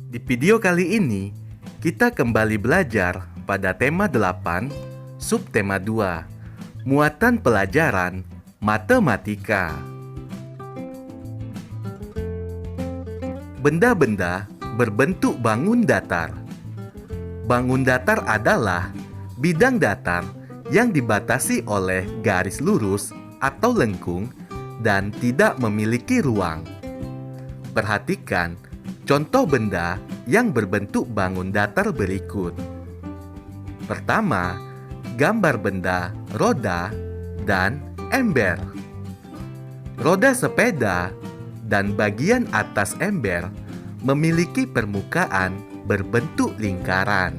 Di video kali ini, kita kembali belajar pada tema 8, subtema 2, muatan pelajaran matematika. Benda-benda berbentuk bangun datar. Bangun datar adalah bidang datar yang dibatasi oleh garis lurus atau lengkung dan tidak memiliki ruang. Perhatikan contoh benda yang berbentuk bangun datar berikut. Pertama, gambar benda roda dan ember. Roda sepeda dan bagian atas ember memiliki permukaan berbentuk lingkaran.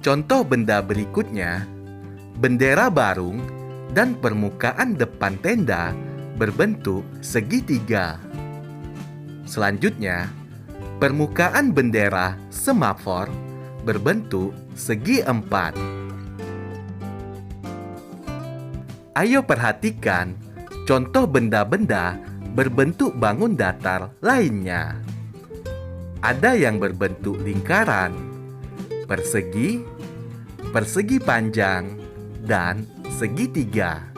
Contoh benda berikutnya, bendera barung dan permukaan depan tenda berbentuk segitiga. Selanjutnya, permukaan bendera semafor berbentuk segi empat. Ayo perhatikan contoh benda-benda berbentuk bangun datar lainnya. Ada yang berbentuk lingkaran, persegi, persegi panjang, dan segitiga.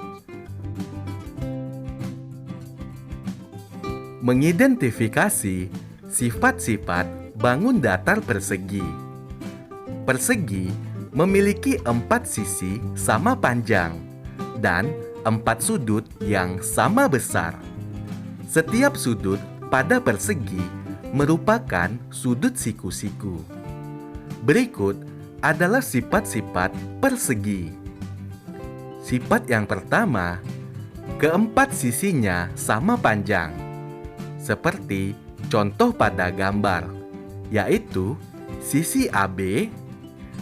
Mengidentifikasi sifat-sifat bangun datar persegi. Persegi memiliki 4 sisi sama panjang dan 4 sudut yang sama besar. Setiap sudut pada persegi merupakan sudut siku-siku. Berikut adalah sifat-sifat persegi. Sifat yang pertama, keempat sisinya sama panjang, seperti contoh pada gambar, yaitu sisi AB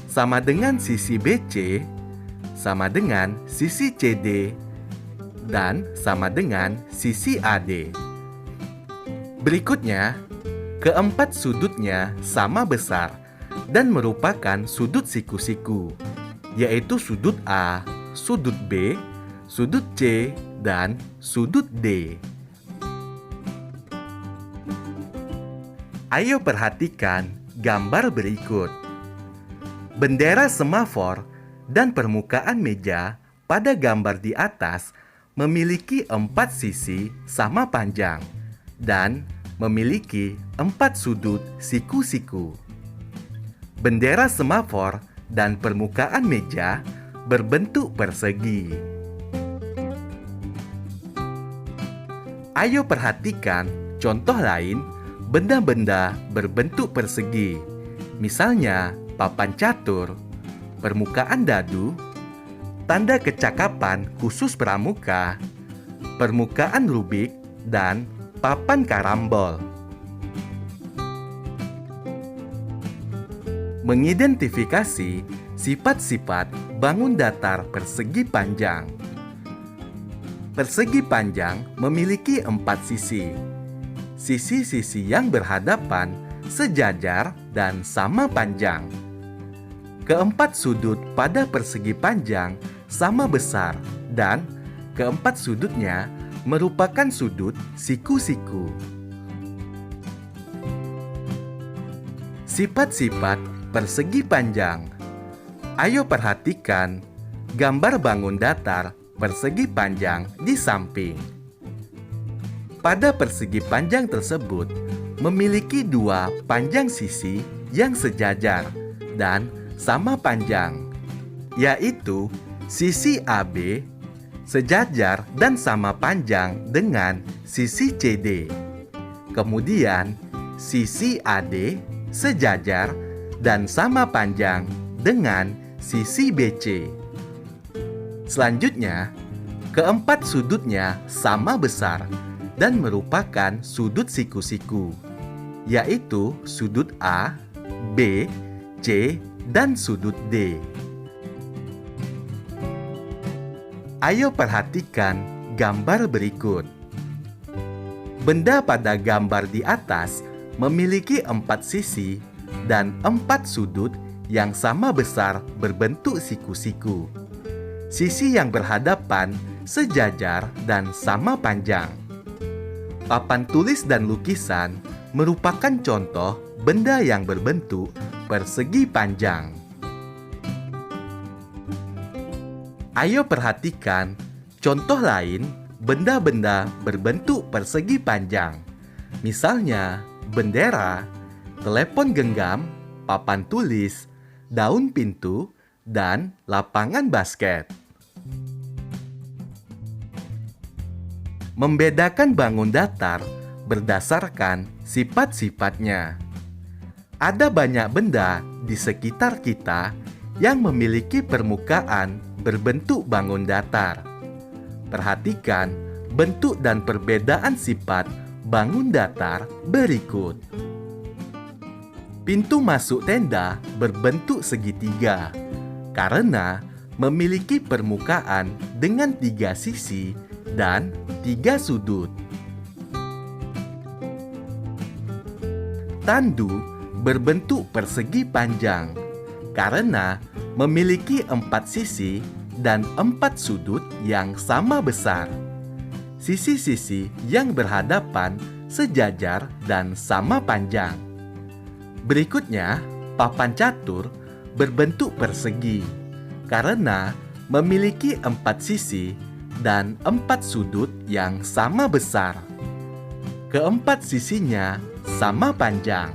sama dengan sisi BC, sama dengan sisi CD, dan sama dengan sisi AD. Berikutnya, keempat sudutnya sama besar dan merupakan sudut siku-siku, yaitu sudut A, sudut B, sudut C, dan sudut D. Ayo perhatikan gambar berikut. Bendera semafor dan permukaan meja pada gambar di atas memiliki 4 sisi sama panjang dan memiliki 4 sudut siku-siku. Bendera semafor dan permukaan meja berbentuk persegi. Ayo perhatikan contoh lain benda-benda berbentuk persegi. Misalnya papan catur, permukaan dadu, tanda kecakapan khusus pramuka, permukaan rubik, dan papan karambol. Mengidentifikasi sifat-sifat bangun datar persegi panjang. Persegi panjang memiliki 4 sisi. Sisi-sisi yang berhadapan, sejajar, dan sama panjang. Keempat sudut pada persegi panjang sama besar dan keempat sudutnya merupakan sudut siku-siku. Sifat-sifat persegi panjang. Ayo perhatikan gambar bangun datar persegi panjang di samping. Pada persegi panjang tersebut memiliki 2 panjang sisi yang sejajar dan sama panjang, yaitu sisi AB sejajar dan sama panjang dengan sisi CD. Kemudian sisi AD sejajar dan sama panjang dengan sisi BC. Selanjutnya, keempat sudutnya sama besar dan merupakan sudut siku-siku, yaitu sudut A, B, C, dan sudut D. Ayo perhatikan gambar berikut. Benda pada gambar di atas memiliki 4 sisi dan 4 sudut yang sama besar berbentuk siku-siku. Sisi yang berhadapan, sejajar, dan sama panjang. Papan tulis dan lukisan merupakan contoh benda yang berbentuk persegi panjang. Ayo perhatikan contoh lain benda-benda berbentuk persegi panjang. Misalnya, bendera, telepon genggam, papan tulis, daun pintu, dan lapangan basket. Membedakan bangun datar berdasarkan sifat-sifatnya. Ada banyak benda di sekitar kita yang memiliki permukaan berbentuk bangun datar. Perhatikan bentuk dan perbedaan sifat bangun datar berikut. Pintu masuk tenda berbentuk segitiga karena memiliki permukaan dengan 3 sisi dan 3 sudut. Tandu berbentuk persegi panjang karena memiliki 4 sisi dan 4 sudut yang sama besar. Sisi-sisi yang berhadapan sejajar dan sama panjang. Berikutnya, papan catur berbentuk persegi karena memiliki 4 sisi dan 4 sudut yang sama besar. Keempat sisinya sama panjang.